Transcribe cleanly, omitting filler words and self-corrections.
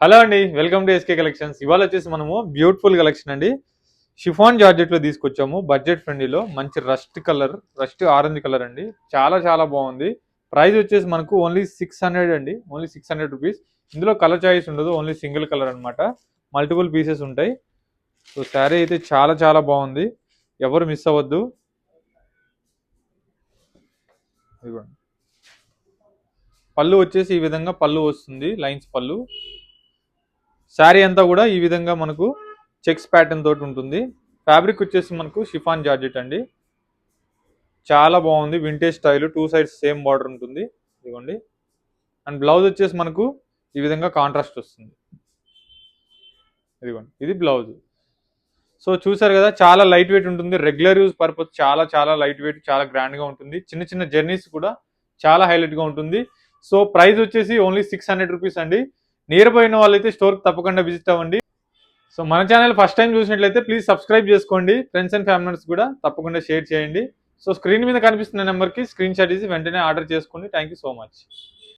Hello అండి, welcome to SK collections. ఇవాళ వచ్చేసి మనము బ్యూటిఫుల్ కలెక్షన్ అండి. షిఫాన్ జార్జెట్లో తీసుకొచ్చాము. బడ్జెట్ ఫ్రెండ్లీలో మంచి రస్ట్ ఆరెంజ్ కలర్ అండి. చాలా చాలా బాగుంది. ప్రైస్ వచ్చేసి మనకు ఓన్లీ 600 అండి. Only 600 rupees. ఇందులో కలర్ చాయిస్ ఉండదు, ఓన్లీ సింగిల్ కలర్ అనమాట. మల్టిపుల్ పీసెస్ ఉంటాయి. సో శారీ అయితే చాలా చాలా బాగుంది, ఎవరు మిస్ అవ్వద్దు. ఇదిగోండి, పళ్ళు వచ్చేసి ఈ విధంగా పళ్ళు వస్తుంది, లైన్స్ పళ్ళు. శారీ అంతా కూడా ఈ విధంగా మనకు చెక్స్ ప్యాటర్న్ తోటి ఉంటుంది. ఫ్యాబ్రిక్ వచ్చేసి మనకు షిఫాన్ జార్జెట్ అండి. చాలా బాగుంది, vintage style. Two sides same border ఉంటుంది. ఇదిగోండి. అండ్ బ్లౌజ్ వచ్చేసి మనకు ఈ విధంగా కాంట్రాస్ట్ వస్తుంది. ఇదిగోండి, ఇది బ్లౌజ్. సో చూసారు కదా, చాలా లైట్ వెయిట్ ఉంటుంది. రెగ్యులర్ యూజ్ పర్పస్ చాలా చాలా లైట్ వెయిట్, చాలా గ్రాండ్ గా ఉంటుంది. చిన్న చిన్న జర్నీస్ కూడా చాలా హైలైట్ గా ఉంటుంది. సో ప్రైస్ వచ్చేసి ఓన్లీ 600 రూపీస్ అండి. నియర్ బై ఉన్న వాళ్ళైతే స్టోర్కి తప్పకుండా విజిట్ అవ్వండి. సో మన ఛానల్ ఫస్ట్ టైం చూసినట్లయితే ప్లీజ్ సబ్స్క్రైబ్ చేసుకోండి. ఫ్రెండ్స్ అండ్ ఫ్యామిలీ మెంబర్స్ కూడా తప్పకుండా షేర్ చేయండి. సో స్క్రీన్ మీద కనిపిస్తున్న నెంబర్కి స్క్రీన్ షాట్ తీసి వెంటనే ఆర్డర్ చేసుకోండి. Thank you so much.